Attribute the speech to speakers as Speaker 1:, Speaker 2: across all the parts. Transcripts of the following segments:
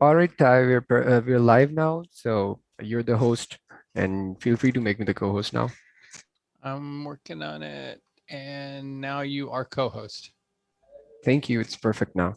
Speaker 1: All right, Ty, we're live now, so you're the host, and feel free to make me the co-host now.
Speaker 2: I'm working on it. And now you are co-host.
Speaker 1: Thank you. It's perfect now.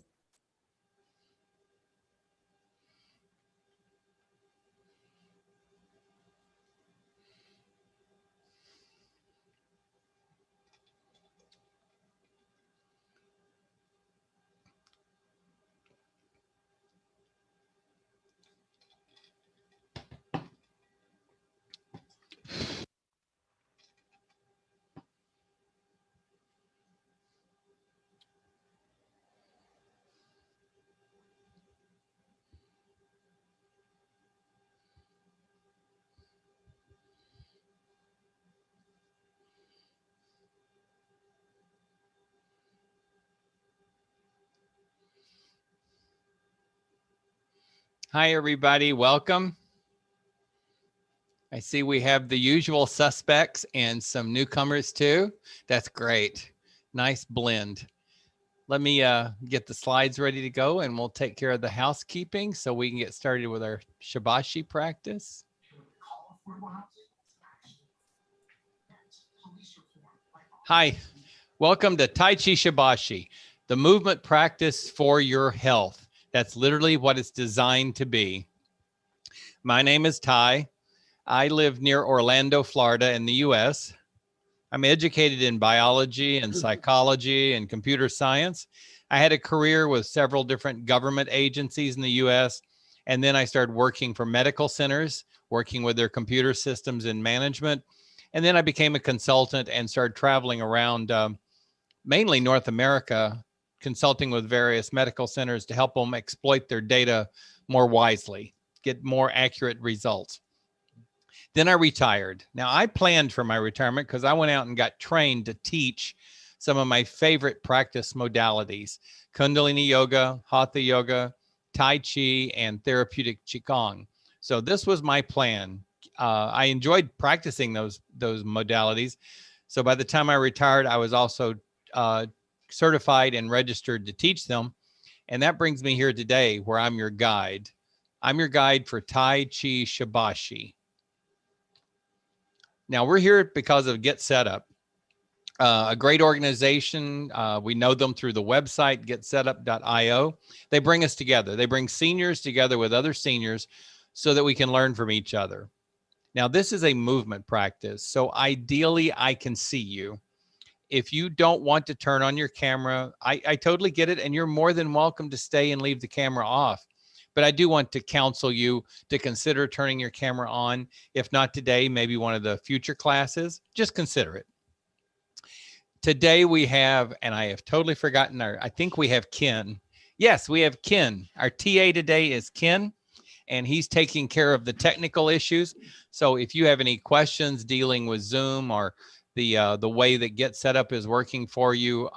Speaker 2: Hi, everybody. Welcome. I see we have the usual suspects and some newcomers too. That's great. Nice blend. Let me get the slides ready to go and we'll take care of the housekeeping so we can get started with our Shibashi practice. Hi, welcome to Tai Chi Shibashi, the movement practice for your health. That's literally what it's designed to be. My name is Tai. I live near Orlando, Florida in the US. I'm educated in biology and psychology and computer science. I had a career with several different government agencies in the US. And then I started working for medical centers, working with their computer systems and management. And then I became a consultant and started traveling around mainly North America, consulting with various medical centers to help them exploit their data more wisely, get more accurate results. Then I retired. Now, I planned for my retirement because I went out and got trained to teach some of my favorite practice modalities: Kundalini Yoga, Hatha Yoga, Tai Chi, and therapeutic Qigong. So this was my plan. I enjoyed practicing those modalities. So by the time I retired, I was also uh, certified and registered to teach them. And that brings me here today, where I'm your guide. I'm your guide for Tai Chi Shibashi. Now we're here because of GetSetUp, a great organization. We know them through the website, getsetup.io. They bring us together. They bring seniors together with other seniors so that we can learn from each other. Now, this is a movement practice, so ideally I can see you. If you don't want to turn on your camera, I totally get it, and you're more than welcome to stay and leave the camera off. But I do want to counsel you to consider turning your camera on. If not today, maybe one of the future classes. Just consider it. Today we have, and I have totally forgotten I think we have Ken. Yes, we have Ken. Our TA today is Ken, and he's taking care of the technical issues. So if you have any questions dealing with Zoom or the way that GetSetUp is working for you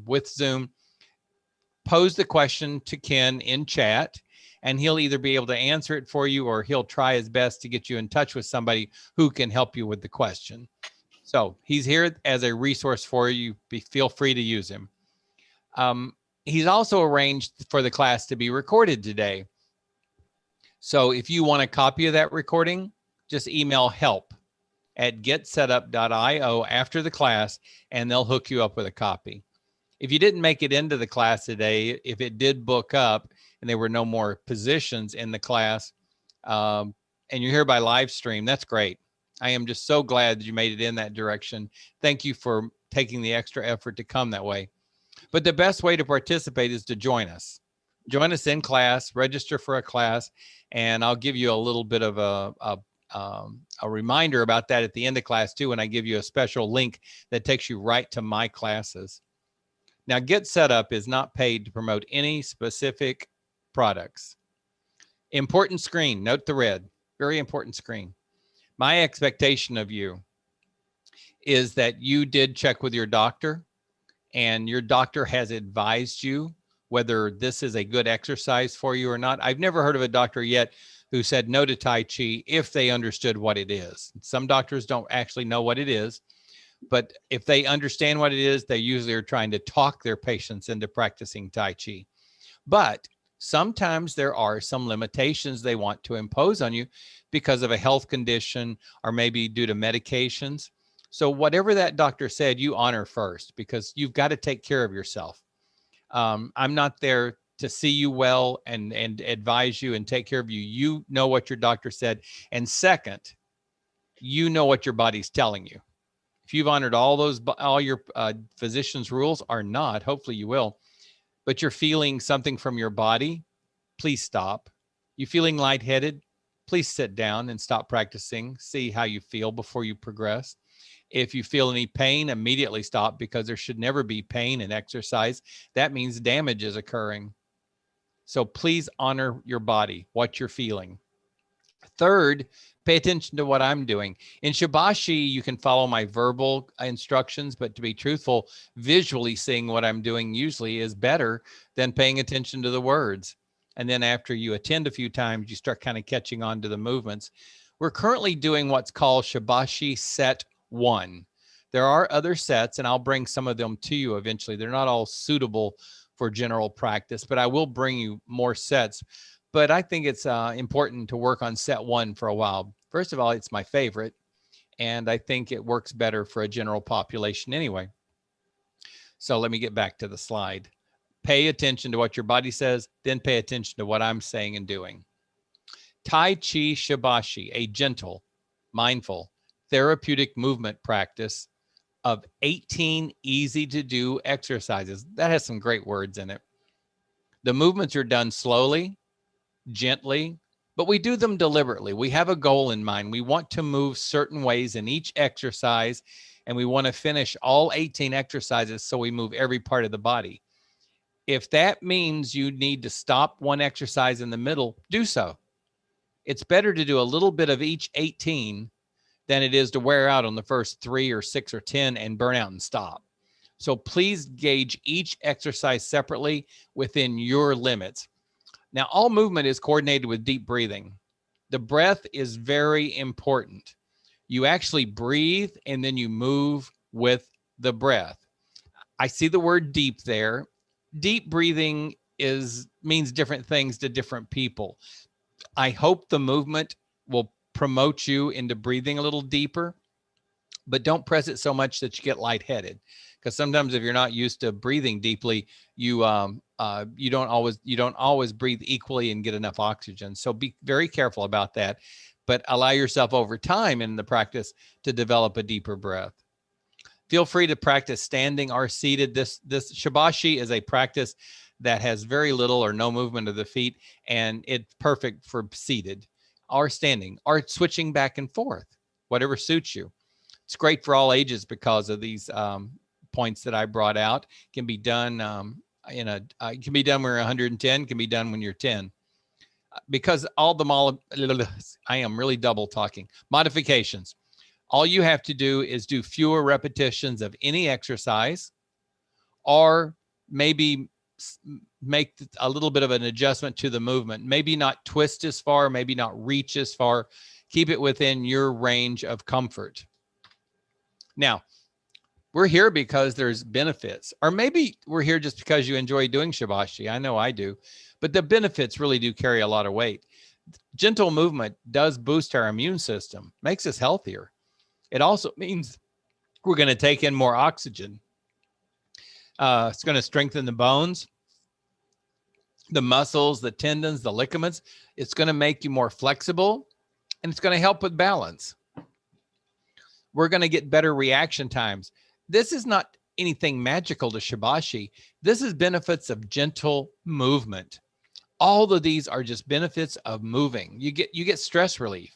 Speaker 2: with Zoom, pose the question to Ken in chat, and he'll either be able to answer it for you or he'll try his best to get you in touch with somebody who can help you with the question. So he's here as a resource for you. Feel free to use him. Um, he's also arranged for the class to be recorded today. So if you want a copy of that recording, just email help@getsetup.io after the class, and they'll hook you up with a copy. If you didn't make it into the class today, if it did book up and there were no more positions in the class, and you're here by live stream, that's great. I am just so glad that you made it in that direction. Thank you for taking the extra effort to come that way. But the best way to participate is to join us. Join us in class, register for a class, and I'll give you a little bit of a reminder about that at the end of class too, when I give you a special link that takes you right to my classes. Now, GetSetUp is not paid to promote any specific products. Important screen, note the red, very important screen. My expectation of you is that you did check with your doctor and your doctor has advised you whether this is a good exercise for you or not. I've never heard of a doctor yet who said no to Tai Chi if they understood what it is. Some doctors don't actually know what it is, but if they understand what it is, they usually are trying to talk their patients into practicing Tai Chi. But Sometimes there are some limitations they want to impose on you because of a health condition or maybe due to medications. So whatever that doctor said, you honor first because you've got to take care of yourself. I'm not there to see you well and advise you and take care of you. You know what your doctor said. And second, you know what your body's telling you. If you've honored all your physician's rules or not, hopefully you will, but you're feeling something from your body, please stop. You feeling lightheaded? Please sit down and stop practicing. See how you feel before you progress. If you feel any pain, immediately stop because there should never be pain in exercise. That means damage is occurring. So please honor your body, what you're feeling. Third, pay attention to what I'm doing. In Shibashi, you can follow my verbal instructions, but to be truthful, visually seeing what I'm doing usually is better than paying attention to the words. And then after you attend a few times, you start kind of catching on to the movements. We're currently doing what's called Shibashi Set 1. There are other sets, and I'll bring some of them to you eventually. They're not all suitable for general practice, but I will bring you more sets. But I think it's important to work on set 1 for a while. First of all, it's my favorite, and I think it works better for a general population anyway. So let me get back to the slide. Pay attention to what your body says, then pay attention to what I'm saying and doing. Tai Chi Shibashi, a gentle, mindful, therapeutic movement practice of 18 easy to do exercises. That has some great words in it. The movements are done slowly, gently, but we do them deliberately. We have a goal in mind. We want to move certain ways in each exercise, and we want to finish all 18 exercises so we move every part of the body. If that means you need to stop one exercise in the middle, do so. It's better to do a little bit of each 18 than it is to wear out on the first 3 or 6 or 10 and burn out and stop. So please gauge each exercise separately within your limits. Now, all movement is coordinated with deep breathing. The breath is very important. You actually breathe and then you move with the breath. I see the word deep there. Deep breathing means different things to different people. I hope the movement will promote you into breathing a little deeper, but don't press it so much that you get lightheaded. Because sometimes if you're not used to breathing deeply, you don't always breathe equally and get enough oxygen. So be very careful about that, but allow yourself over time in the practice to develop a deeper breath. Feel free to practice standing or seated. This Shibashi is a practice that has very little or no movement of the feet, and it's perfect for seated or standing or switching back and forth, whatever suits you. It's great for all ages because of these points that I brought out. It can be done it can be done when you're 110, can be done when you're 10. Because I am really double talking. Modifications. All you have to do is do fewer repetitions of any exercise, or maybe make a little bit of an adjustment to the movement. Maybe not twist as far, maybe not reach as far. Keep it within your range of comfort. Now, we're here because there's benefits, or maybe we're here just because you enjoy doing Shibashi. I know I do, but the benefits really do carry a lot of weight. Gentle movement does boost our immune system, makes us healthier. It also means we're going to take in more oxygen. It's going to strengthen the bones, the muscles, the tendons, the ligaments. It's going to make you more flexible, and it's going to help with balance. We're going to get better reaction times. This is not anything magical to Shibashi. This is benefits of gentle movement. All of these are just benefits of moving. You get stress relief.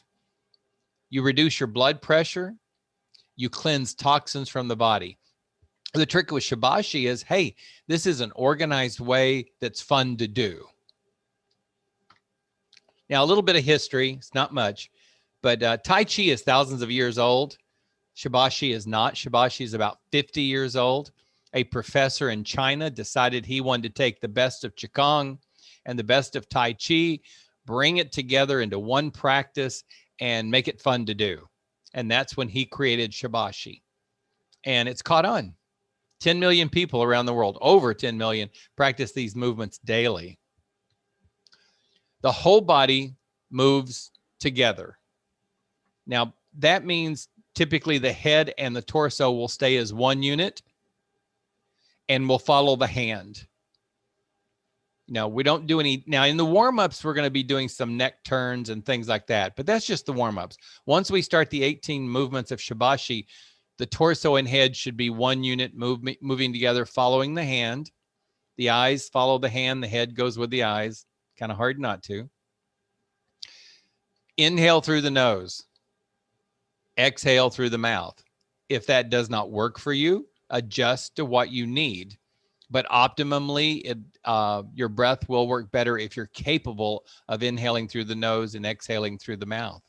Speaker 2: You reduce your blood pressure. You cleanse toxins from the body. The trick with Shibashi is, hey, this is an organized way that's fun to do. Now, a little bit of history. It's not much, but Tai Chi is thousands of years old. Shibashi is not. Shibashi is about 50 years old. A professor in China decided he wanted to take the best of Qigong and the best of Tai Chi, bring it together into one practice, and make it fun to do. And that's when he created Shibashi. And it's caught on. 10 million people around the world, over 10 million, practice these movements daily. The whole body moves together. Now, that means typically the head and the torso will stay as one unit and will follow the hand. Now, we don't do any. Now, in the warm-ups, we're going to be doing some neck turns and things like that, but that's just the warm-ups. Once we start the 18 movements of Shibashi, the torso and head should be one unit moving together, following the hand. The eyes follow the hand. The head goes with the eyes. Kind of hard not to. Inhale through the nose. Exhale through the mouth. If that does not work for you, adjust to what you need. But optimally, your breath will work better if you're capable of inhaling through the nose and exhaling through the mouth.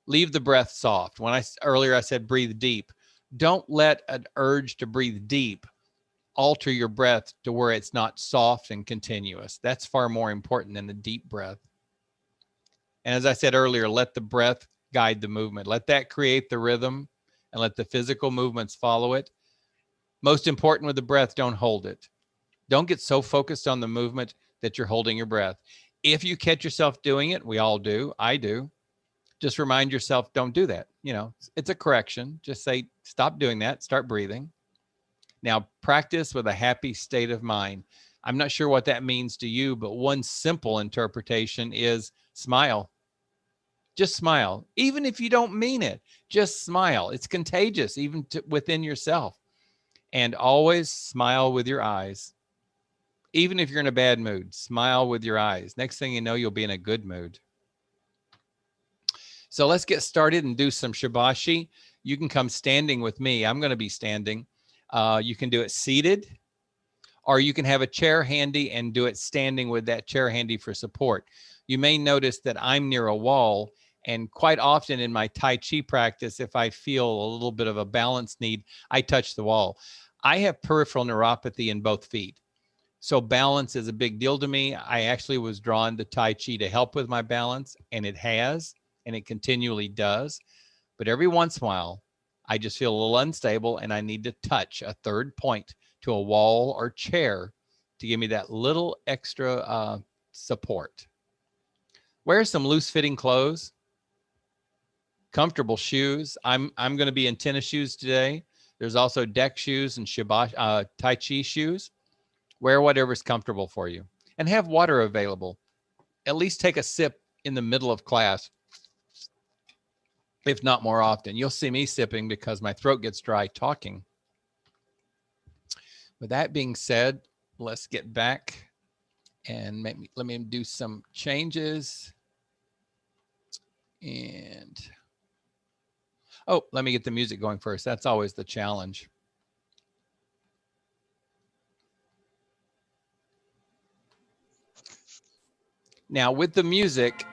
Speaker 2: Leave the breath soft. Earlier I said breathe deep. Don't let an urge to breathe deep alter your breath to where it's not soft and continuous. That's far more important than the deep breath. And as I said earlier, let the breath guide the movement. Let that create the rhythm and let the physical movements follow it. Most important with the breath, don't hold it. Don't get so focused on the movement that you're holding your breath. If you catch yourself doing it, we all do, I do, just remind yourself, don't do that. You know, it's a correction. Just say, stop doing that, start breathing. Now, practice with a happy state of mind. I'm not sure what that means to you, but one simple interpretation is smile. Just smile. Even if you don't mean it, just smile. It's contagious, even within yourself. And always smile with your eyes. Even if you're in a bad mood, smile with your eyes. Next thing you know, you'll be in a good mood. So let's get started and do some Shibashi. You can come standing with me. I'm going to be standing. You can do it seated, or you can have a chair handy and do it standing with that chair handy for support. You may notice that I'm near a wall, and quite often in my Tai Chi practice, if I feel a little bit of a balance need, I touch the wall. I have peripheral neuropathy in both feet. So balance is a big deal to me. I actually was drawn to Tai Chi to help with my balance, and it has, and it continually does. But every once in a while, I just feel a little unstable, and I need to touch a third point to a wall or chair to give me that little extra support. Wear some loose-fitting clothes, comfortable shoes. I'm going to be in tennis shoes today. There's also deck shoes and Tai Chi shoes. Wear whatever's comfortable for you, and have water available. At least take a sip in the middle of class, if not more often. You'll see me sipping because my throat gets dry talking. With that being said, let's get back and let me do some changes. And let me get the music going first. That's always the challenge. Now, with the music,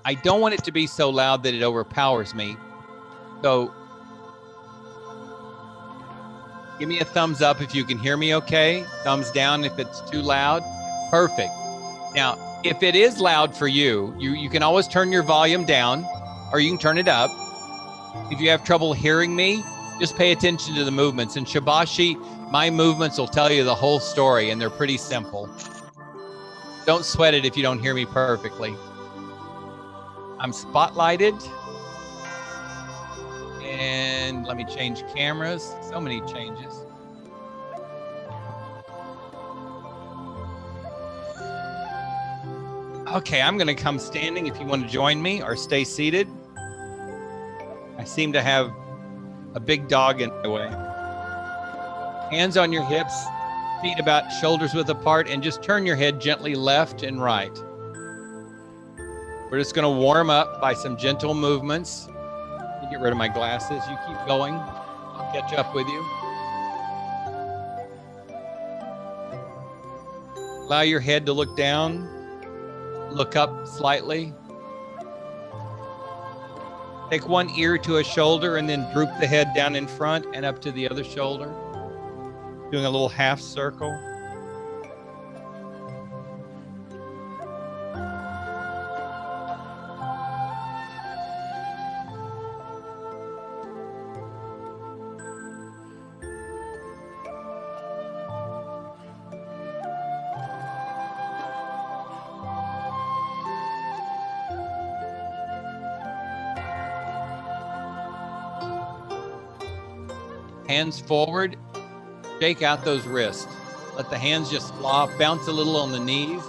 Speaker 2: I don't want it to be so loud that it overpowers me. So give me a thumbs up if you can hear me okay. Thumbs down if it's too loud. Perfect. Now, if it is loud for you, you can always turn your volume down, or you can turn it up. If you have trouble hearing me, just pay attention to the movements. In Shibashi, my movements will tell you the whole story, and they're pretty simple. Don't sweat it if you don't hear me perfectly. I'm spotlighted. And let me change cameras. So many changes. Okay, I'm going to come standing if you want to join me, or stay seated. I seem to have a big dog in my way. Hands on your hips, feet about shoulders width apart, and just turn your head gently left and right. We're just going to warm up by some gentle movements. Let me get rid of my glasses. You keep going. I'll catch up with you. Allow your head to look down, look up slightly. Take one ear to a shoulder and then droop the head down in front and up to the other shoulder. Doing a little half circle. Hands forward, shake out those wrists. Let the hands just flop, bounce a little on the knees.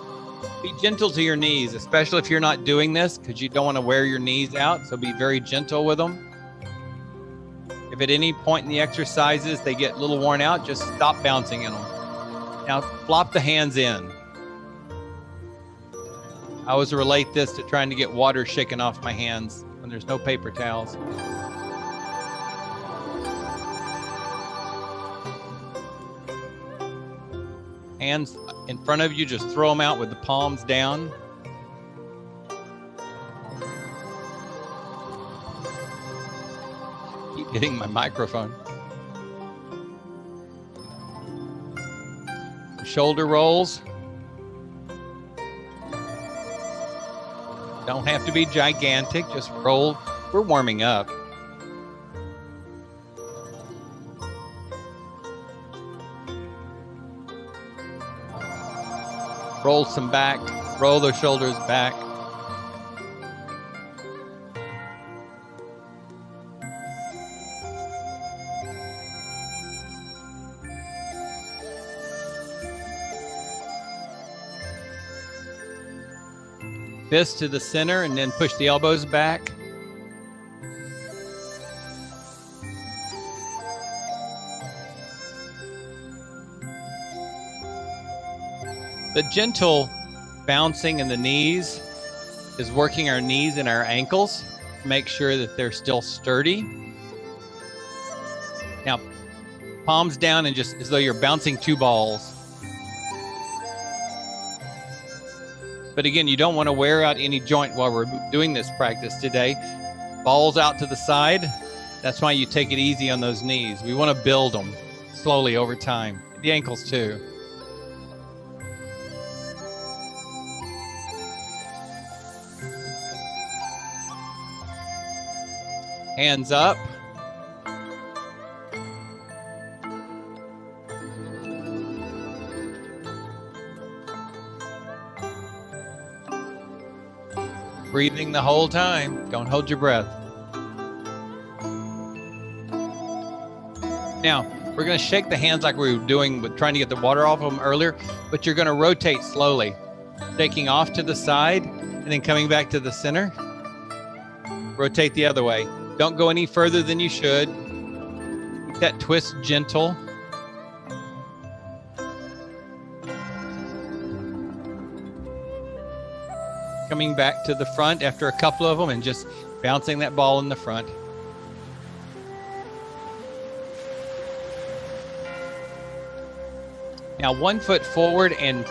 Speaker 2: Be gentle to your knees, especially if you're not doing this, because you don't want to wear your knees out. So be very gentle with them. If at any point in the exercises they get a little worn out, just stop bouncing in them. Now flop the hands in. I always relate this to trying to get water shaken off my hands when there's no paper towels. Hands in front of you, just throw them out with the palms down. Keep hitting my microphone. Shoulder rolls. Don't have to be gigantic, just roll. We're warming up. Roll some back, roll those shoulders back. Fist to the center and then push the elbows back. The gentle bouncing in the knees is working our knees and our ankles to make sure that they're still sturdy. Now, palms down and just as though you're bouncing two balls. But again, you don't want to wear out any joint while we're doing this practice today. Balls out to the side. That's why you take it easy on those knees. We want to build them slowly over time. The ankles too. Hands up. Breathing the whole time. Don't hold your breath. Now, we're going to shake the hands like we were doing with trying to get the water off of them earlier, but you're going to rotate slowly, shaking off to the side and then coming back to the center. Rotate the other way. Don't go any further than you should. Keep that twist gentle. Coming back to the front after a couple of them and just bouncing that ball in the front. Now 1 foot forward and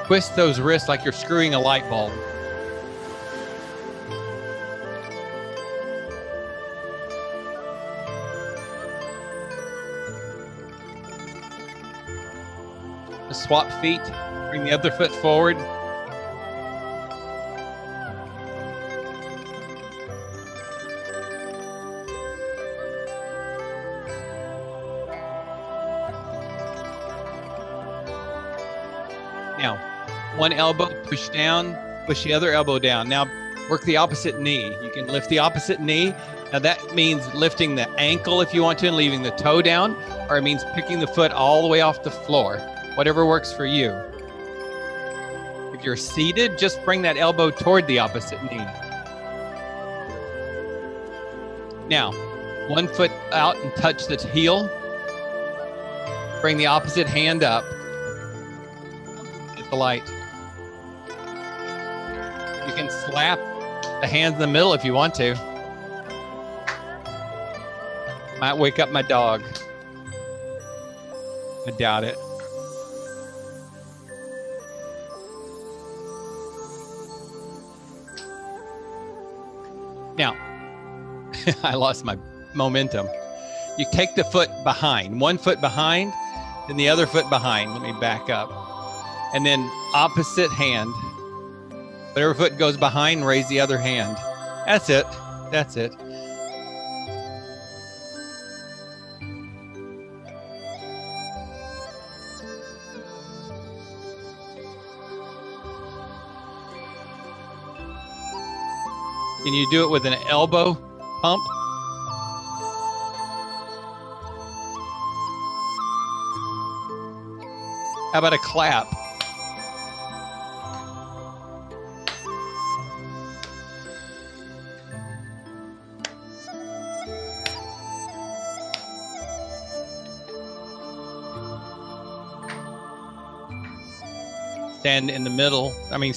Speaker 2: twist those wrists like you're screwing a light bulb. Just swap feet, bring the other foot forward. Now, one elbow push down, push the other elbow down. Now, work the opposite knee. You can lift the opposite knee. Now, that means lifting the ankle if you want to and leaving the toe down, or it means picking the foot all the way off the floor. Whatever works for you. If you're seated, just bring that elbow toward the opposite knee. Now, 1 foot out and touch the heel. Bring the opposite hand up. Get the light. You can slap the hands in the middle if you want to. Might wake up my dog. I doubt it. Now, I lost my momentum. You take the foot behind, 1 foot behind, and the other foot behind. Let me back up. And then opposite hand. Whatever foot goes behind, raise the other hand. That's it. That's it. Can you do it with an elbow pump? How about a clap? Stand in the middle. I mean,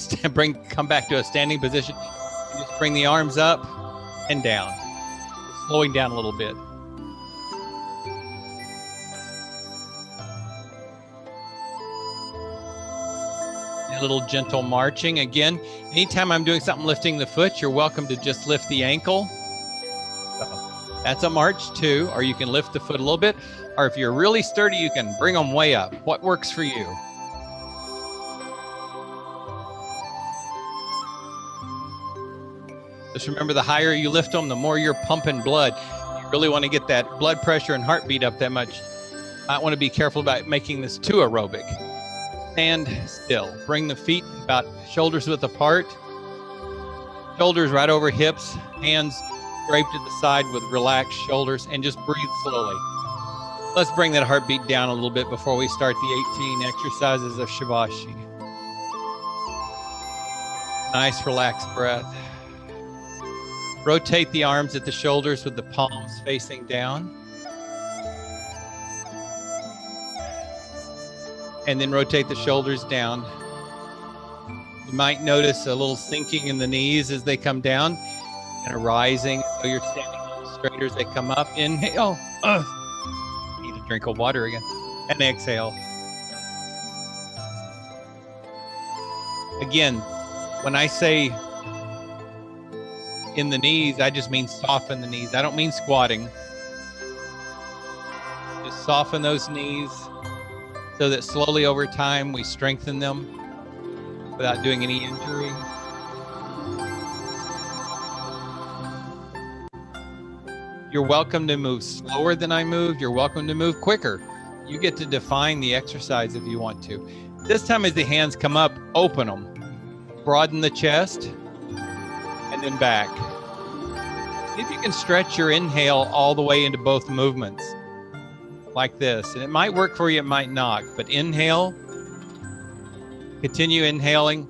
Speaker 2: come back to a standing position. And just bring the arms up and down, slowing down a little bit. A little gentle marching. Again, anytime I'm doing something lifting the foot, you're welcome to just lift the ankle. That's a march too, or you can lift the foot a little bit, or if you're really sturdy, you can bring them way up. What works for you? Just remember, the higher you lift them, the more you're pumping blood. You really want to get that blood pressure and heartbeat up that much. I want to be careful about making this too aerobic. Stand still. Bring the feet about shoulders width apart. Shoulders right over hips. Hands draped at the side with relaxed shoulders, and just breathe slowly. Let's bring that heartbeat down a little bit before we start the 18 exercises of Shibashi. Nice relaxed breath. Rotate the arms at the shoulders with the palms facing down. And then rotate the shoulders down. You might notice a little sinking in the knees as they come down and a rising. So you're standing a little straighter as they come up. Inhale. Need a drink of water again. And exhale. Again, when I say in the knees, I just mean soften the knees. I don't mean squatting. Just soften those knees so that slowly over time we strengthen them without doing any injury. You're welcome to move slower than I moved. You're welcome to move quicker. You get to define the exercise if you want to. This time as the hands come up, open them. Broaden the chest and then back. See if you can stretch your inhale all the way into both movements like this. And it might work for you, it might not. But inhale. Continue inhaling.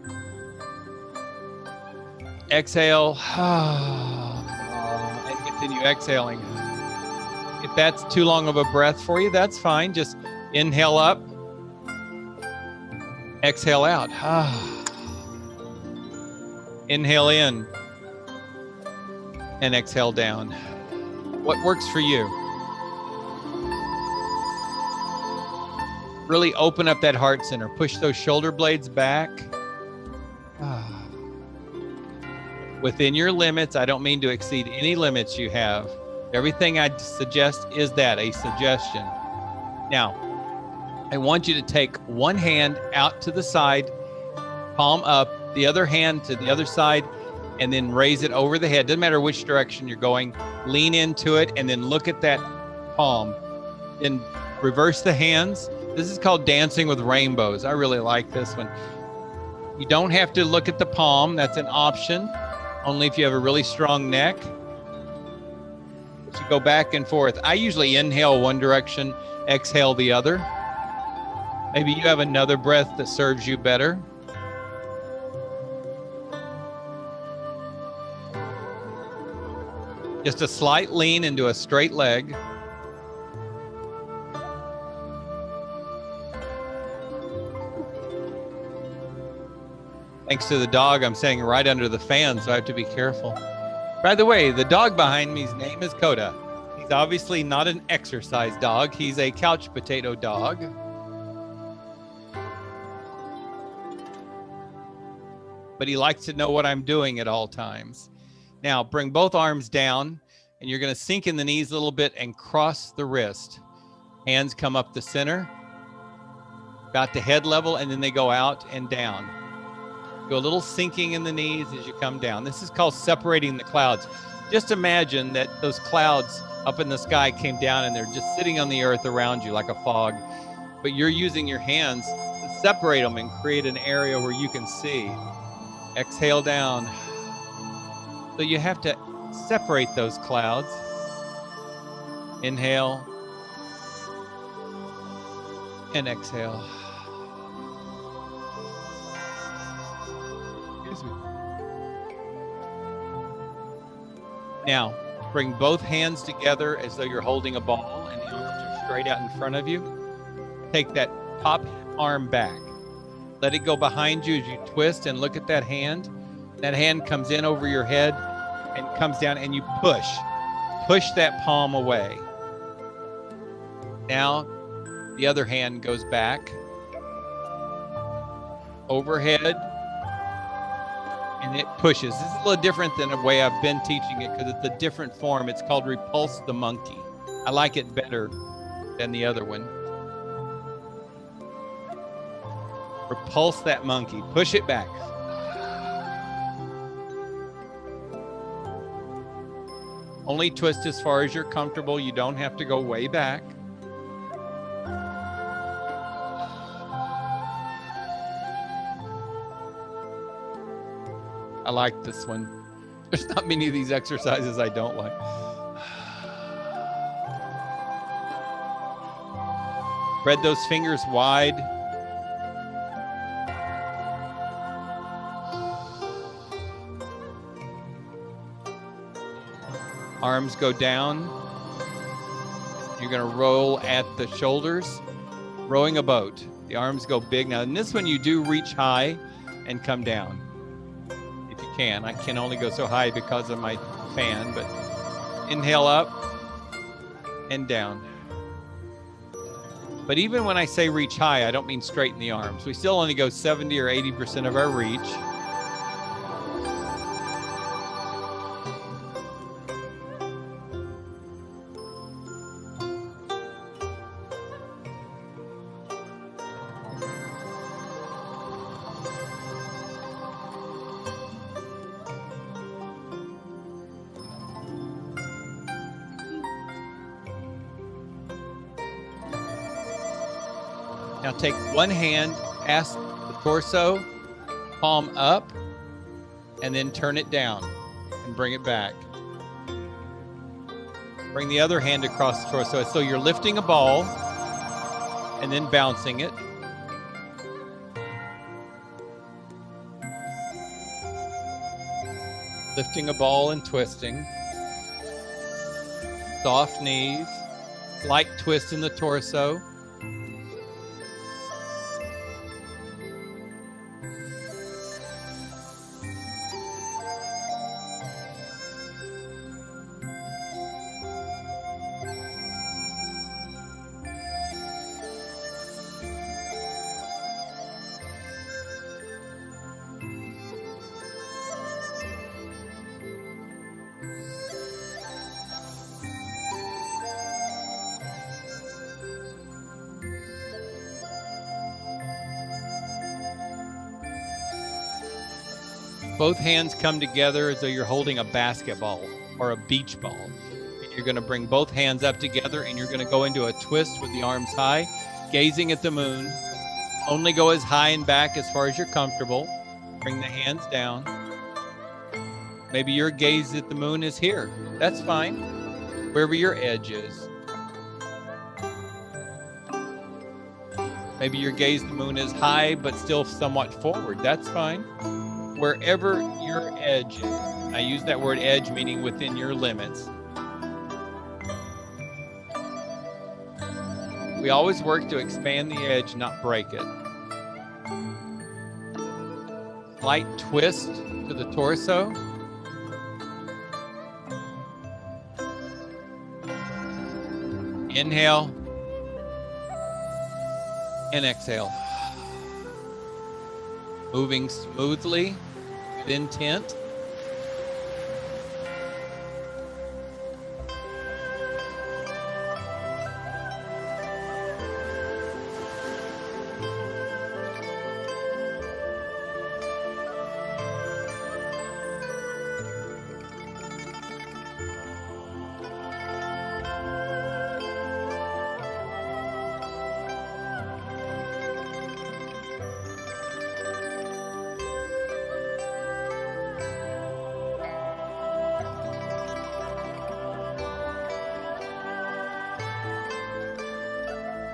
Speaker 2: Exhale. And continue exhaling. If that's too long of a breath for you, that's fine. Just inhale up. Exhale out. Inhale in. And exhale down. What works for you? Really open up that heart center. Push those shoulder blades back. Within your limits. I don't mean to exceed any limits you have. Everything I suggest is that, a suggestion. Now, I want you to take one hand out to the side, palm up, the other hand to the other side, and then raise it over the head. Doesn't matter which direction you're going. Lean into it and then look at that palm. Then reverse the hands. This is called dancing with rainbows. I really like this one. You don't have to look at the palm. That's an option. Only if you have a really strong neck. So go back and forth. I usually inhale one direction, exhale the other. Maybe you have another breath that serves you better. Just a slight lean into a straight leg. Thanks to the dog, I'm sitting right under the fan, so I have to be careful. By the way, the dog behind me's name is Coda. He's obviously not an exercise dog. He's a couch potato dog. But he likes to know what I'm doing at all times. Now, bring both arms down, and you're going to sink in the knees a little bit and cross the wrist. Hands come up the center, about to head level, and then they go out and down. Go a little sinking in the knees as you come down. This is called separating the clouds. Just imagine that those clouds up in the sky came down and they're just sitting on the earth around you like a fog. But you're using your hands to separate them and create an area where you can see. Exhale down. So you have to separate those clouds. Inhale. And exhale. Now, bring both hands together as though you're holding a ball and the arms are straight out in front of you. Take that top arm back. Let it go behind you as you twist and look at that hand. That hand comes in over your head and comes down, and you push. Push that palm away. Now, the other hand goes back, overhead, and it pushes. This is a little different than the way I've been teaching it because it's a different form. It's called repulse the monkey. I like it better than the other one. Repulse that monkey. Push it back. Only twist as far as you're comfortable. You don't have to go way back. I like this one. There's not many of these exercises I don't like. Spread those fingers wide. Arms go down. You're going to roll at the shoulders, rowing a boat. The arms go big. Now, in this one, you do reach high and come down. If you can. I can only go so high because of my fan, but inhale up and down. But even when I say reach high, I don't mean straighten the arms. We still only go 70 or 80% of our reach. Now take one hand past the torso, palm up, and then turn it down and bring it back. Bring the other hand across the torso. So you're lifting a ball and then bouncing it. Lifting a ball and twisting. Soft knees, light twist in the torso. Both hands come together as though you're holding a basketball or a beach ball. And you're going to bring both hands up together and you're going to go into a twist with the arms high, gazing at the moon. Only go as high and back as far as you're comfortable. Bring the hands down. Maybe your gaze at the moon is here. That's fine. Wherever your edge is. Maybe your gaze at the moon is high but still somewhat forward. That's fine. Wherever your edge is. I use that word edge meaning within your limits. We always work to expand the edge, not break it. Light twist to the torso. Inhale and exhale. Moving smoothly with intent.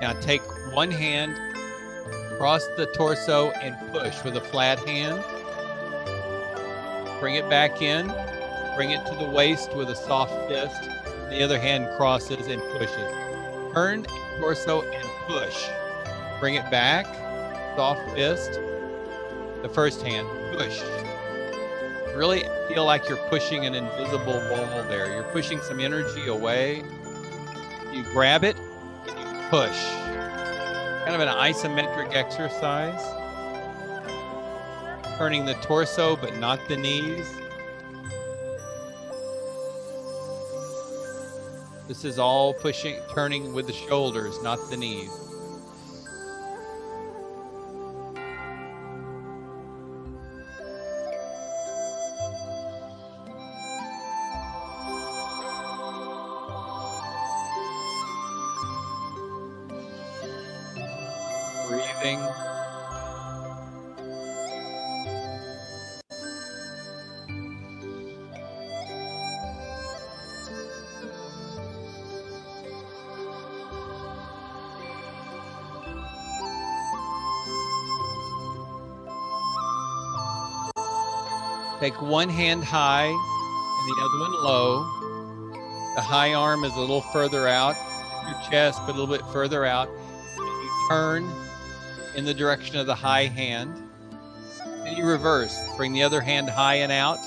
Speaker 2: Now take one hand across the torso and push with a flat hand. Bring it back in. Bring it to the waist with a soft fist. The other hand crosses and pushes. Turn torso and push. Bring it back, soft fist. The first hand, push. Really feel like you're pushing an invisible wall there. You're pushing some energy away. You grab it and you push. Kind of an isometric exercise. Turning the torso, but not the knees. This is all pushing, turning with the shoulders, not the knees. Breathing. Take one hand high and the other one low. The high arm is a little further out, your chest, but a little bit further out. And you turn in the direction of the high hand. Then you reverse. Bring the other hand high and out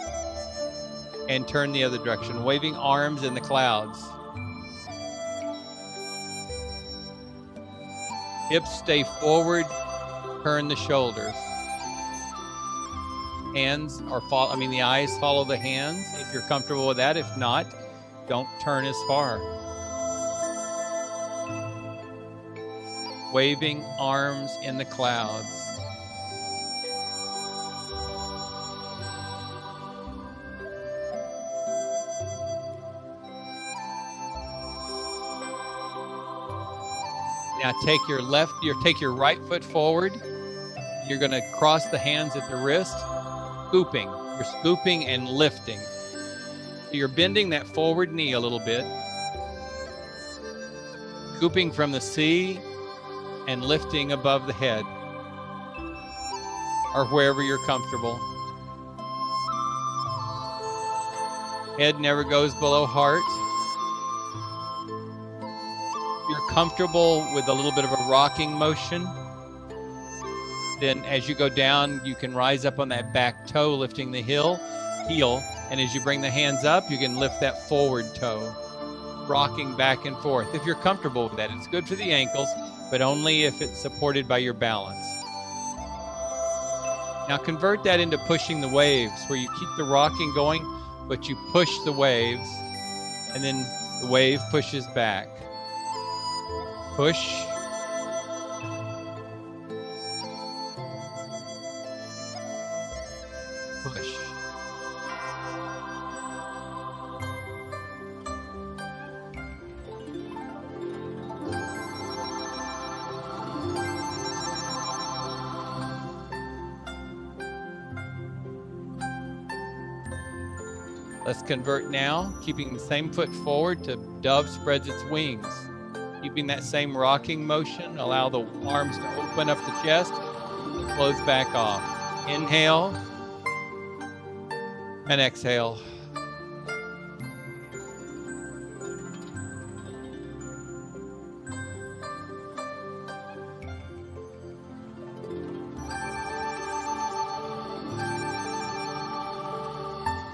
Speaker 2: and turn the other direction, waving arms in the clouds. Hips stay forward, turn the shoulders. Hands are the eyes follow the hands if you're comfortable with that. If not, don't turn as far. Waving arms in the clouds. Now take your right foot forward. You're going to cross the hands at the wrist. Scooping. You're scooping and lifting. So you're bending that forward knee a little bit. Scooping from the C and lifting above the head. Or wherever you're comfortable. Head never goes below heart. You're comfortable with a little bit of a rocking motion. Then as you go down, you can rise up on that back toe, lifting the heel. And as you bring the hands up, you can lift that forward toe, rocking back and forth. If you're comfortable with that, it's good for the ankles, but only if it's supported by your balance. Now convert that into pushing the waves, where you keep the rocking going, but you push the waves, and then the wave pushes back. Push. Push. Let's convert now, keeping the same foot forward to dove spreads its wings. Keeping that same rocking motion, allow the arms to open up the chest, and close back off. Inhale and exhale.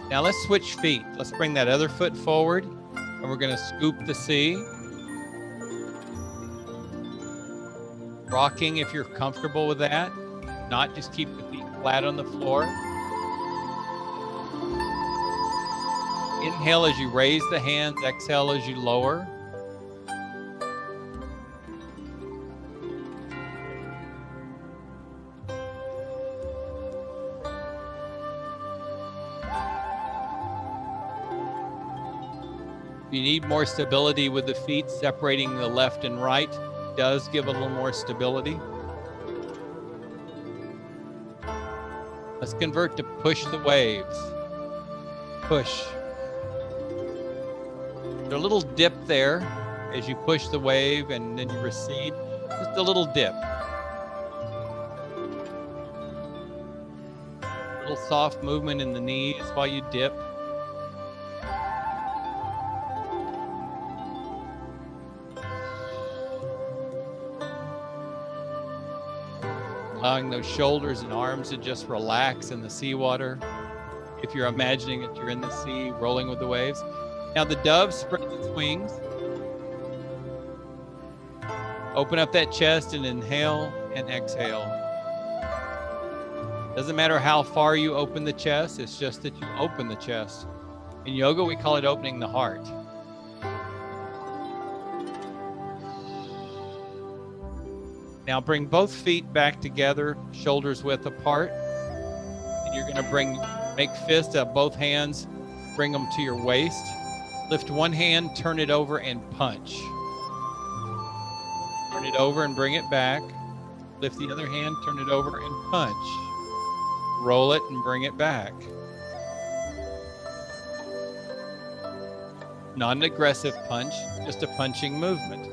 Speaker 2: Now let's switch feet. Let's bring that other foot forward, and we're going to scoop the C. Rocking if you're comfortable with that. If not, just keep the feet flat on the floor. Inhale as you raise the hands, exhale as you lower. If you need more stability with the feet, separating the left and right does give a little more stability. Let's convert to push the waves. Push. There's a little dip there as you push the wave and then you recede. Just a little dip. A little soft movement in the knees while you dip. allowing those shoulders and arms to just relax in the seawater. If you're imagining that you're in the sea, rolling with the waves. Now the dove spreads its wings. Open up that chest and inhale and exhale. Doesn't matter how far you open the chest, it's just that you open the chest. In yoga, we call it opening the heart. Now bring both feet back together, shoulders width apart. And you're gonna make fists of both hands, bring them to your waist. Lift one hand, turn it over and punch. Turn it over and bring it back. Lift the other hand, turn it over and punch. Roll it and bring it back. Not an aggressive punch, just a punching movement.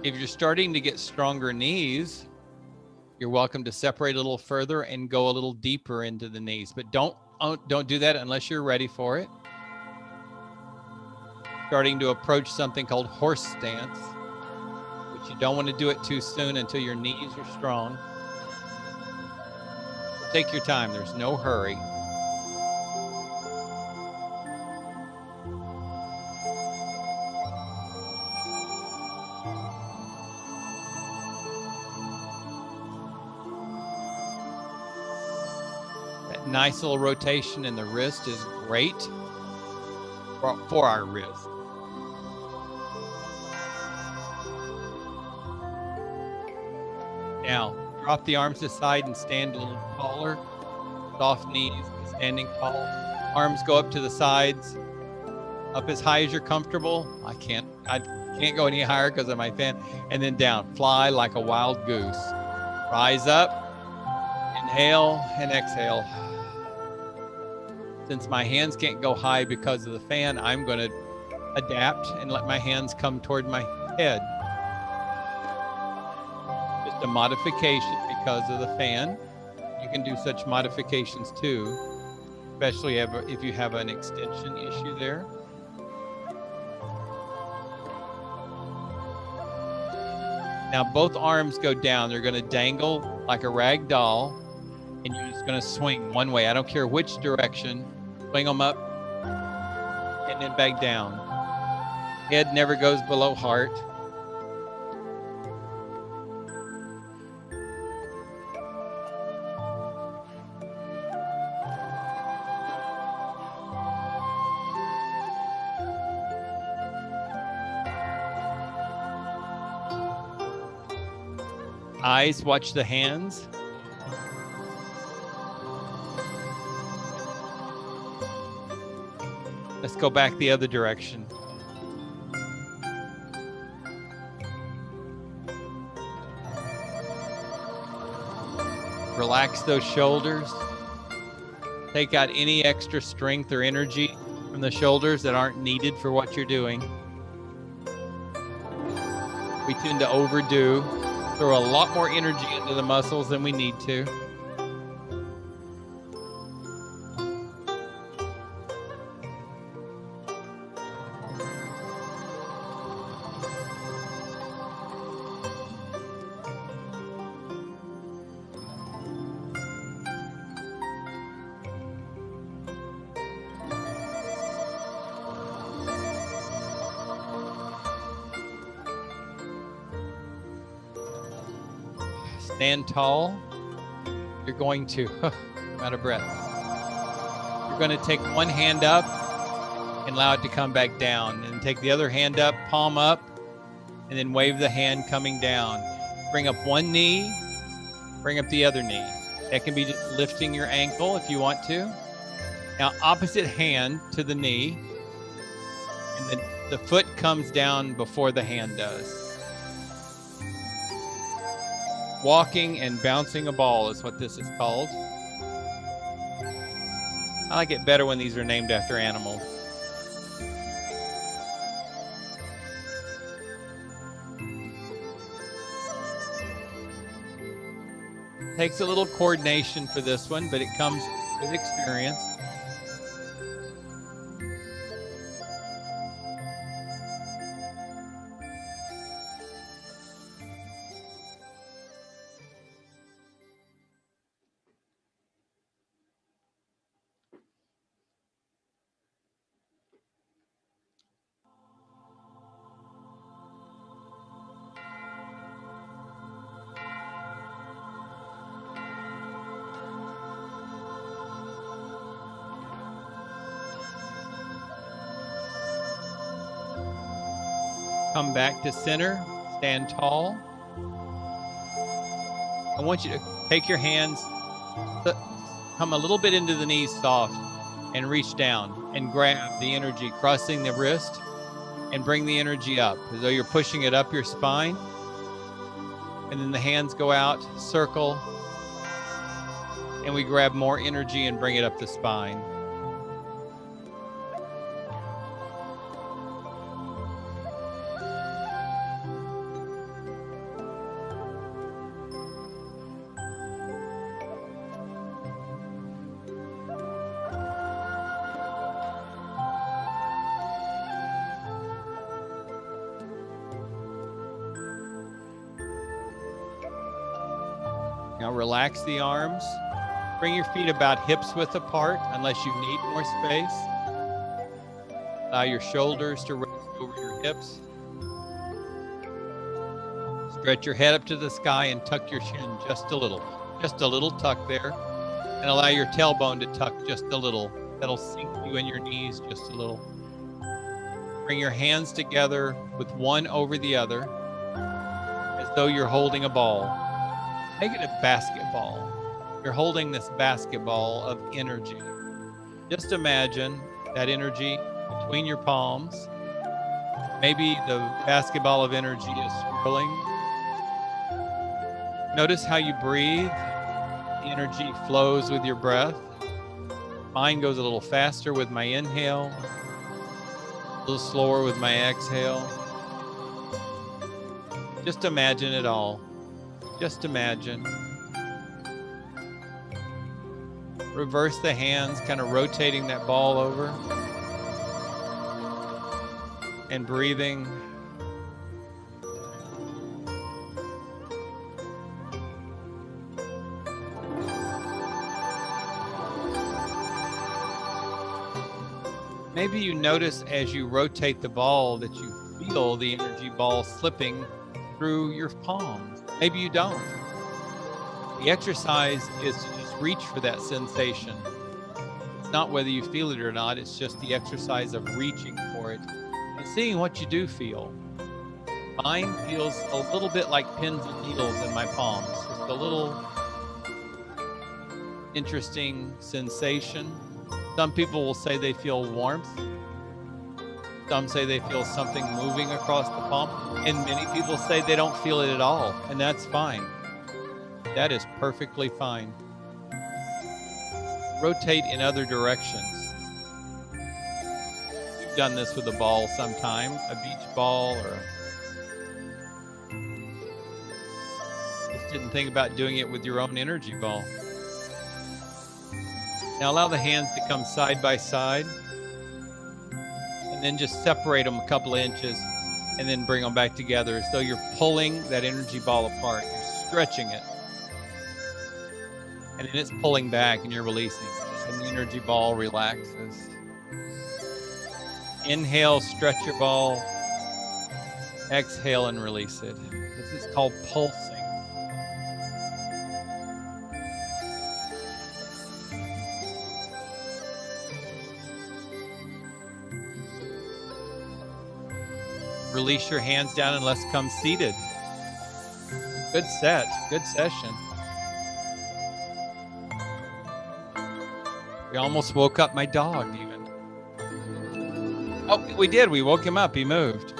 Speaker 2: If you're starting to get stronger knees, you're welcome to separate a little further and go a little deeper into the knees, but don't do that unless you're ready for it. Starting to approach something called horse stance, but you don't want to do it too soon until your knees are strong. Take your time, there's no hurry. That nice little rotation in the wrist is great for our wrist. Now, drop the arms aside and stand a little taller. Soft knees, standing tall. Arms go up to the sides, up as high as you're comfortable. I can't go any higher because of my fan. And then down, fly like a wild goose. Rise up, inhale and exhale. Since my hands can't go high because of the fan, I'm going to adapt and let my hands come toward my head. Just a modification because of the fan. You can do such modifications too, especially if you have an extension issue there. Now both arms go down. They're going to dangle like a rag doll, and you're just going to swing one way. I don't care which direction. Swing them up and then back down. Head never goes below heart. Eyes watch the hands. Let's go back the other direction. Relax those shoulders. Take out any extra strength or energy from the shoulders that aren't needed for what you're doing. We tend to overdo, throw a lot more energy into the muscles than we need to. Stand tall. You're going to, I'm out of breath. You're going to take one hand up and allow it to come back down, and take the other hand up, palm up, and then wave the hand coming down. Bring up one knee, bring up the other knee. That can be just lifting your ankle if you want to. Now, opposite hand to the knee, and then the foot comes down before the hand does. Walking and bouncing a ball is what this is called. I like it better when these are named after animals. Takes a little coordination for this one, but it comes with experience. Come back to center, stand tall. I want you to take your hands, come a little bit into the knees soft, and reach down and grab the energy, crossing the wrist, and bring the energy up as though you're pushing it up your spine. And then the hands go out, circle, and we grab more energy and bring it up the spine. Now relax the arms. Bring your feet about hips width apart unless you need more space. Allow your shoulders to rest over your hips. Stretch your head up to the sky and tuck your chin just a little tuck there. And allow your tailbone to tuck just a little. That'll sink you in your knees just a little. Bring your hands together with one over the other as though you're holding a ball. Make it a basketball. You're holding this basketball of energy. Just imagine that energy between your palms. Maybe the basketball of energy is swirling. Notice how you breathe. The energy flows with your breath. Mine goes a little faster with my inhale, a little slower with my exhale. Just imagine it all. Just imagine. Reverse the hands, kind of rotating that ball over. And breathing. Maybe you notice as you rotate the ball that you feel the energy ball slipping through your palms. Maybe you don't. The exercise is to just reach for that sensation. It's not whether you feel it or not, it's just the exercise of reaching for it and seeing what you do feel. Mine feels a little bit like pins and needles in my palms. Just a little interesting sensation. Some people will say they feel warmth. Some say they feel something moving across the palm. And many people say they don't feel it at all. And that's fine. That is perfectly fine. Rotate in other directions. You've done this with a ball sometime, a beach ball, or just didn't think about doing it with your own energy ball. Now allow the hands to come side by side and then just separate them a couple of inches and then bring them back together as though you're pulling that energy ball apart. You're stretching it. And then it's pulling back and you're releasing. And the energy ball relaxes. Inhale, stretch your ball. Exhale and release it. This is called pulsing. Release your hands down and let's come seated. Good set, good session. We almost woke up my dog even. Oh, we did. We woke him up. He moved.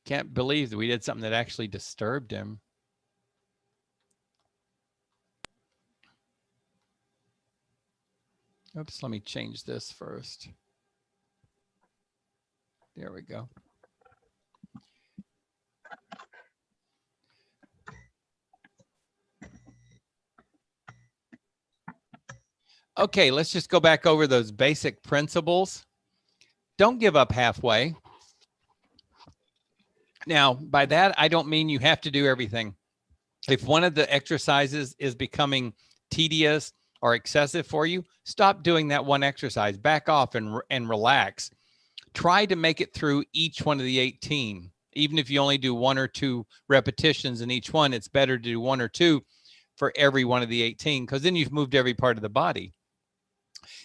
Speaker 2: Can't believe that we did something that actually disturbed him. Oops, let me change this first. There we go. Okay, let's just go back over those basic principles. Don't give up halfway. Now, by that, I don't mean you have to do everything. If one of the exercises is becoming tedious or excessive for you, stop doing that one exercise. Back off and relax. Try to make it through each one of the 18. Even if you only do 1 or 2 repetitions in each one, it's better to do 1 or 2 for every one of the 18, because then you've moved every part of the body.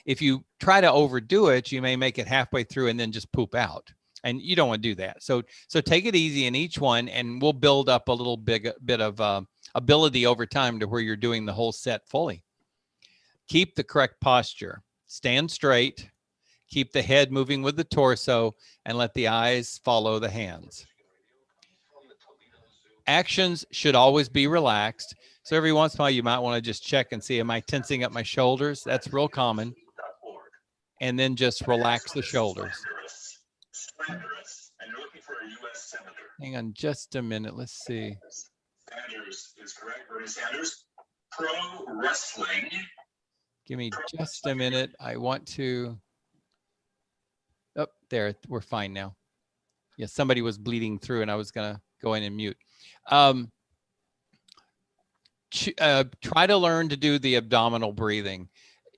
Speaker 2: If you try to overdo it, you may make it halfway through and then just poop out. And you don't want to do that. So take it easy in each one, and we'll build up a little bit of ability over time to where you're doing the whole set fully. Keep the correct posture. Stand straight. Keep the head moving with the torso, and let the eyes follow the hands. Actions should always be relaxed. So every once in a while, you might want to just check and see, am I tensing up my shoulders? That's real common. And then just relax the shoulders. Hang on just a minute. Let's see. Sanders is correct. Bernie Sanders, pro wrestling. Give me just a minute. I want to. Oh, there. We're fine now. Yeah, somebody was bleeding through, and I was going to go in and mute. Try to learn to do the abdominal breathing.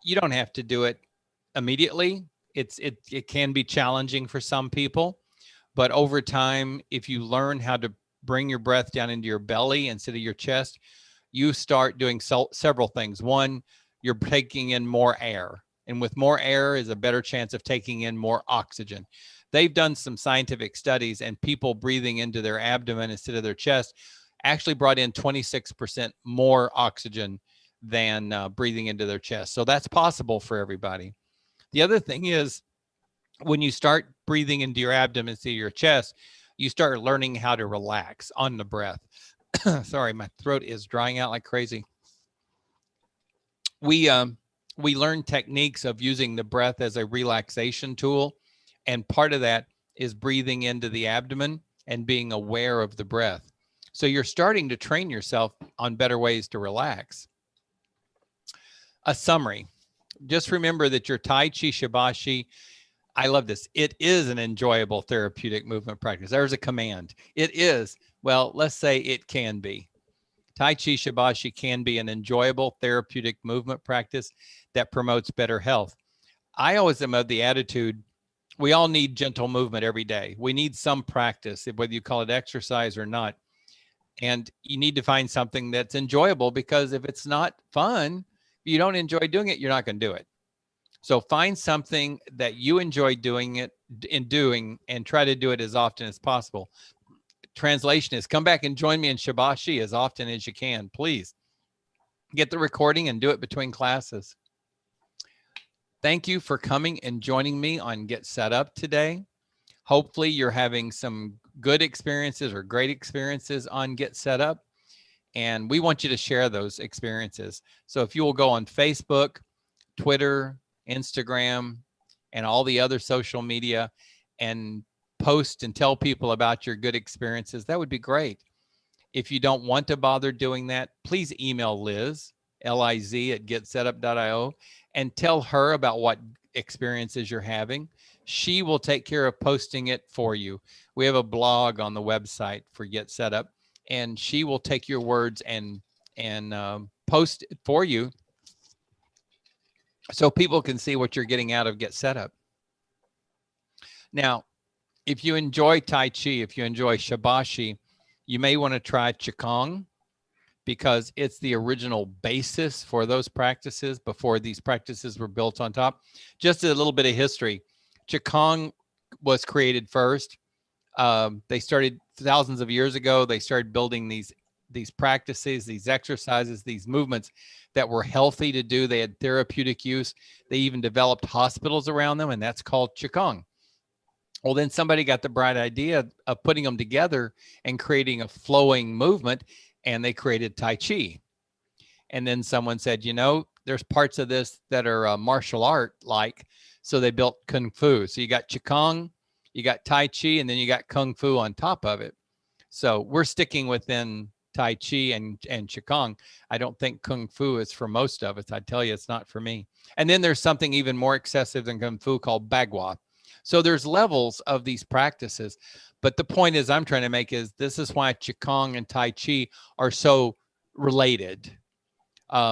Speaker 2: You don't have to do it immediately. It can be challenging for some people, but over time, if you learn how to bring your breath down into your belly instead of your chest, you start doing several things. One, you're taking in more air, and with more air is a better chance of taking in more oxygen. They've done some scientific studies, and people breathing into their abdomen instead of their chest actually brought in 26% more oxygen than breathing into their chest. So that's possible for everybody. The other thing is, when you start breathing into your abdomen instead of your chest, you start learning how to relax on the breath. Sorry, my throat is drying out like crazy. We learn techniques of using the breath as a relaxation tool, and part of that is breathing into the abdomen and being aware of the breath. So you're starting to train yourself on better ways to relax. A summary. Just remember that your Tai Chi Shibashi, I love this. It is an enjoyable therapeutic movement practice. There's a command. It is. Well, let's say it can be. Tai Chi Shibashi can be an enjoyable therapeutic movement practice that promotes better health. I always am of the attitude, we all need gentle movement every day. We need some practice, whether you call it exercise or not. And you need to find something that's enjoyable, because if it's not fun, if you don't enjoy doing it, you're not going to do it. So find something that you enjoy doing and try to do it as often as possible. Translation is, come back and join me in Shibashi as often as you can, please. Get the recording and do it between classes. Thank you for coming and joining me on Get Set Up today. Hopefully you're having some good experiences or great experiences on Get Set Up, and we want you to share those experiences. So if you will go on Facebook, Twitter, Instagram, and all the other social media and post and tell people about your good experiences, that would be great. If you don't want to bother doing that, please email Liz, Liz at getsetup.io, and tell her about what experiences you're having. She will take care of posting it for you. We have a blog on the website for Get Set Up, and she will take your words and post it for you so people can see what you're getting out of Get Set Up. Now, if you enjoy Tai Chi, if you enjoy Shibashi, you may want to try Qigong, because it's the original basis for those practices before these practices were built on top. Just a little bit of history. Qigong was created first. They started thousands of years ago. They started building these practices, these exercises, these movements that were healthy to do. They had therapeutic use. They even developed hospitals around them, and that's called Qigong. Well, then somebody got the bright idea of putting them together and creating a flowing movement, and they created Tai Chi. And then someone said, there's parts of this that are martial art like, so they built Kung Fu. So you got Qigong, you got Tai Chi, and then you got Kung Fu on top of it. So we're sticking within Tai Chi and Qigong. I don't think Kung Fu is for most of us. I tell you, it's not for me. And then there's something even more excessive than Kung Fu called Bagua. So there's levels of these practices. But the point is I'm trying to make is this is why Qigong and Tai Chi are so related,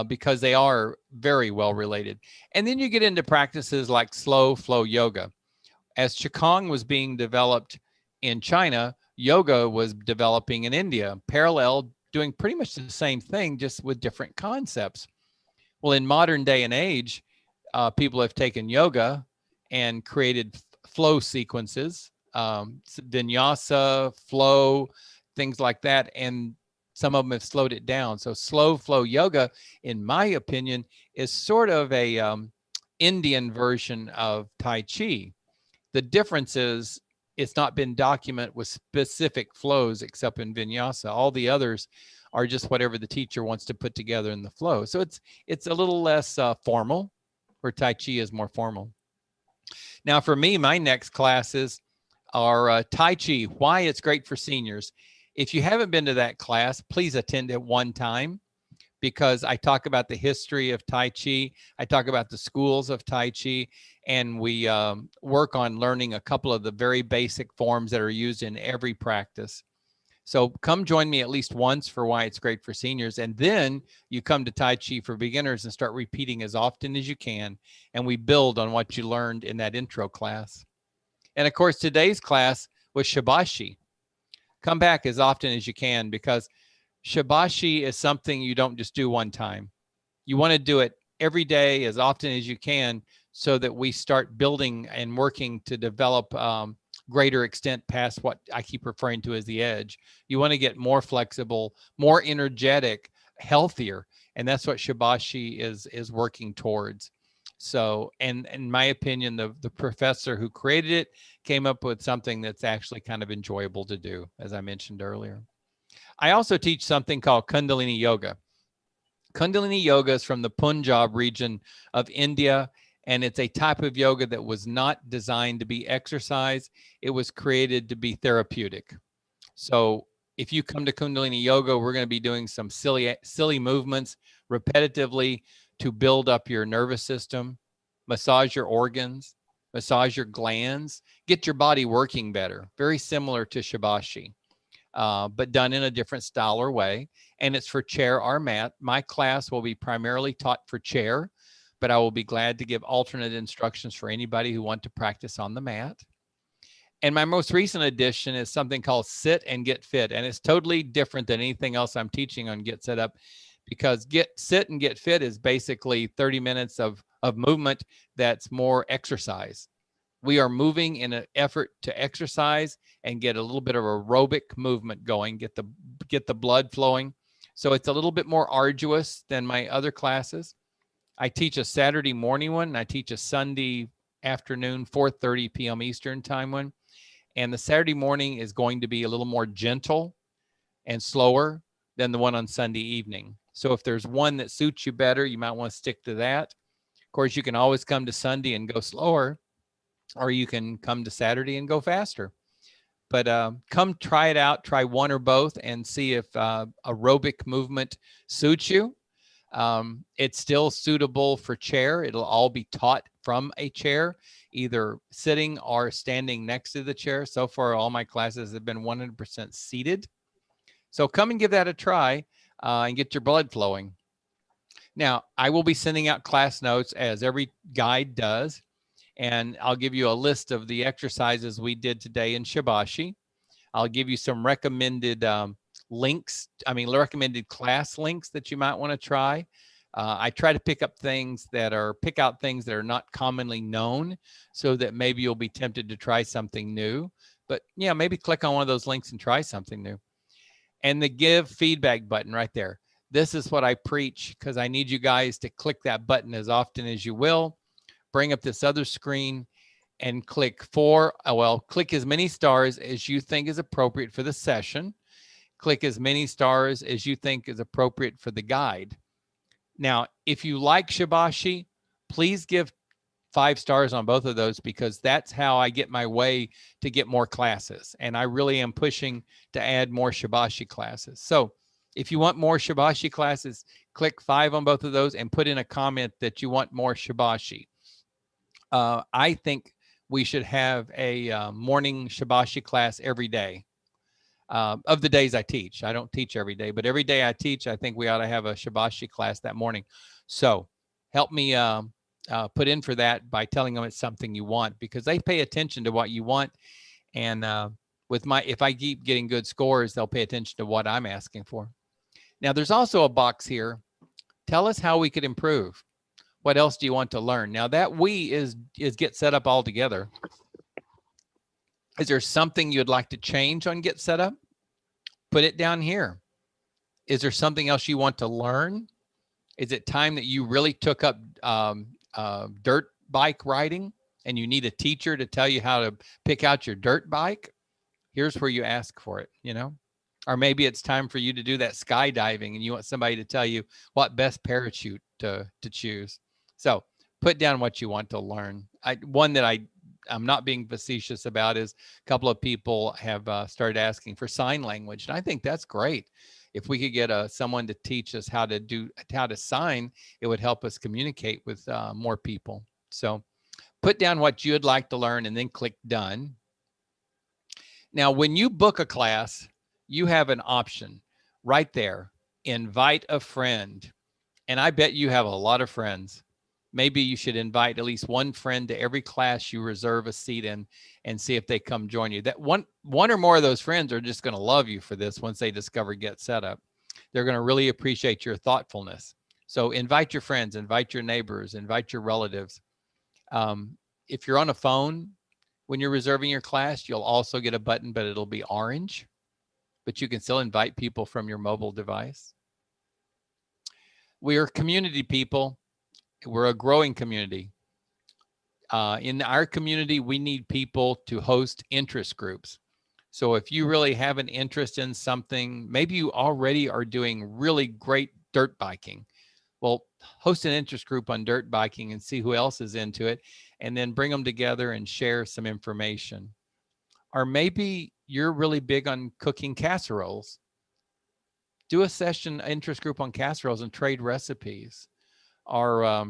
Speaker 2: because they are very well related. And then you get into practices like slow flow yoga. As Qigong was being developed in China, yoga was developing in India, parallel doing pretty much the same thing, just with different concepts. Well, in modern day and age, people have taken yoga and created flow sequences, vinyasa, flow, things like that. And some of them have slowed it down. So slow flow yoga, in my opinion, is sort of a Indian version of Tai Chi. The difference is it's not been documented with specific flows except in vinyasa. All the others are just whatever the teacher wants to put together in the flow. So it's a little less formal, where Tai Chi is more formal. Now, for me, my next classes are Tai Chi, why it's great for seniors. If you haven't been to that class, please attend it one time, because I talk about the history of Tai Chi. I talk about the schools of Tai Chi, and we work on learning a couple of the very basic forms that are used in every practice. So come join me at least once for why it's great for seniors. And then you come to Tai Chi for beginners and start repeating as often as you can. And we build on what you learned in that intro class. And of course, today's class was Shibashi. Come back as often as you can, because Shibashi is something you don't just do one time. You want to do it every day as often as you can, so that we start building and working to develop greater extent past what I keep referring to as the edge. You want to get more flexible, more energetic, healthier. And that's what Shibashi is working towards. So, and in my opinion, the professor who created it came up with something that's actually kind of enjoyable to do, as I mentioned earlier. I also teach something called Kundalini Yoga. Kundalini Yoga is from the Punjab region of India, and it's a type of yoga that was not designed to be exercise. It was created to be therapeutic. So if you come to Kundalini Yoga, we're going to be doing some silly movements repetitively to build up your nervous system, massage your organs, massage your glands, get your body working better. Very similar to Shibashi, but done in a different style or way. And it's for chair or mat. My class will be primarily taught for chair, but I will be glad to give alternate instructions for anybody who want to practice on the mat. And my most recent addition is something called Sit and Get Fit. And it's totally different than anything else I'm teaching on Get Set Up, because Sit and Get Fit is basically 30 minutes of movement that's more exercise. We are moving in an effort to exercise and get a little bit of aerobic movement going, get the blood flowing. So it's a little bit more arduous than my other classes. I teach a Saturday morning one, and I teach a Sunday afternoon, 4:30 p.m. Eastern time one. And the Saturday morning is going to be a little more gentle and slower than the one on Sunday evening. So if there's one that suits you better, you might want to stick to that. Of course, you can always come to Sunday and go slower, or you can come to Saturday and go faster. But come try it out, try one or both, and see if aerobic movement suits you. It's still suitable for chair. It'll all be taught from a chair, either sitting or standing next to the chair. So far, all my classes have been 100% seated. So come and give that a try and get your blood flowing. Now, I will be sending out class notes, as every guide does, and I'll give you a list of the exercises we did today in Shibashi. I'll give you some recommended recommended class links that you might want to try. I try to pick out things that are not commonly known, so that maybe you'll be tempted to try something new. But yeah, maybe click on one of those links and try something new. And the give feedback button right there. This is what I preach, because I need you guys to click that button as often as you will. Bring up this other screen and click as many stars as you think is appropriate for the session. Click as many stars as you think is appropriate for the guide. Now, if you like Shibashi, please give 5 stars on both of those, because that's how I get my way to get more classes. And I really am pushing to add more Shibashi classes. So if you want more Shibashi classes, click 5 on both of those and put in a comment that you want more Shibashi. I think we should have a morning Shibashi class every day. Of the days I teach. I don't teach every day, but every day I teach, I think we ought to have a Shibashi class that morning. So help me put in for that by telling them it's something you want, because they pay attention to what you want. And if I keep getting good scores, they'll pay attention to what I'm asking for. Now, there's also a box here. Tell us how we could improve. What else do you want to learn? Now, that we is Get Set Up all together. Is there something you'd like to change on Get Set Up? Put it down here. Is there something else you want to learn? Is it time that you really took up dirt bike riding and you need a teacher to tell you how to pick out your dirt bike? Here's where you ask for it, you know? Or maybe it's time for you to do that skydiving and you want somebody to tell you what best parachute to choose. So put down what you want to learn. One that I'm not being facetious about is a couple of people have started asking for sign language. And I think that's great. If we could get someone to teach us how to sign, it would help us communicate with more people. So put down what you'd like to learn and then click done. Now, when you book a class, you have an option right there, invite a friend. And I bet you have a lot of friends. Maybe you should invite at least one friend to every class you reserve a seat in and see if they come join you. That one or more of those friends are just going to love you for this once they discover Get Set Up. They're going to really appreciate your thoughtfulness. So invite your friends, invite your neighbors, invite your relatives. If you're on a phone, when you're reserving your class, you'll also get a button, but it'll be orange. But you can still invite people from your mobile device. We are community people. We're a growing community. In our community, we need people to host interest groups. So if you really have an interest in something, maybe you already are doing really great dirt biking. Well, host an interest group on dirt biking and see who else is into it, and then bring them together and share some information. Or maybe you're really big on cooking casseroles. Do a session interest group on casseroles and trade recipes. Or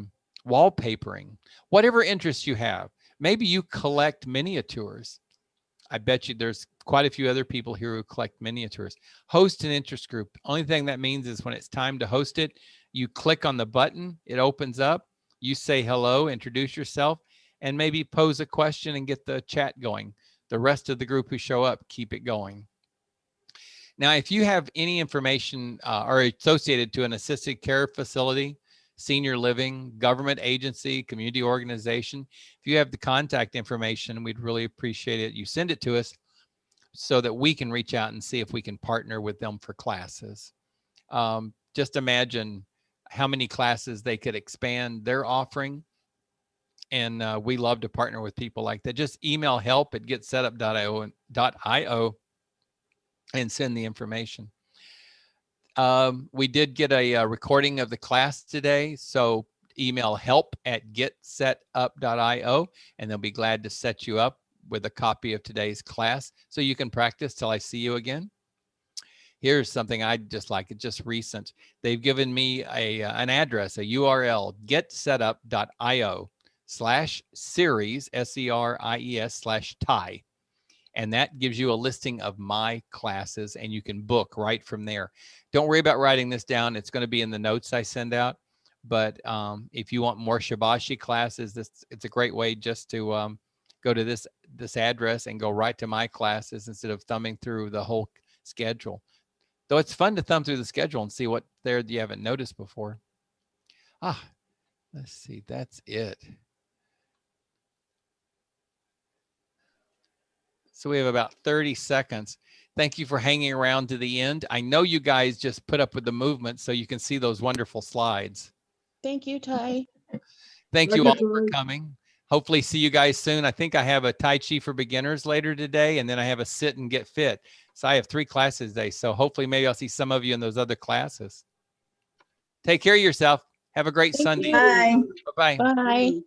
Speaker 2: wallpapering, whatever interests you have. Maybe you collect miniatures. I bet you there's quite a few other people here who collect miniatures. Host an interest group. Only thing that means is when it's time to host it, you click on the button, it opens up, you say hello, introduce yourself, and maybe pose a question and get the chat going. The rest of the group who show up, keep it going. Now, if you have any information or associated to an assisted care facility, senior living, government agency, community organization, if you have the contact information, we'd really appreciate it. You send it to us so that we can reach out and see if we can partner with them for classes. Just imagine how many classes they could expand their offering. And we love to partner with people like that. Just email help@getsetup.io and send the information. We did get a recording of the class today, so email help@getsetup.io, and they'll be glad to set you up with a copy of today's class so you can practice till I see you again. Here's something I just like. It's just recent. They've given me an address, a URL, getsetup.io/series, SERIES/TAI. And that gives you a listing of my classes, and you can book right from there. Don't worry about writing this down. It's going to be in the notes I send out. But if you want more Shibashi classes, it's a great way just to go to this address and go right to my classes instead of thumbing through the whole schedule. Though it's fun to thumb through the schedule and see what there you haven't noticed before. Let's see. That's it. So we have about 30 seconds. Thank you for hanging around to the end. I know you guys just put up with the movement so you can see those wonderful slides.
Speaker 3: Thank you, Tai.
Speaker 2: Thank you all for coming. Hopefully see you guys soon. I think I have a Tai Chi for beginners later today, and then I have a sit and get fit. So I have 3 classes today. So hopefully maybe I'll see some of you in those other classes. Take care of yourself. Have a great Sunday.
Speaker 4: Bye.
Speaker 2: Bye-bye.
Speaker 3: Bye.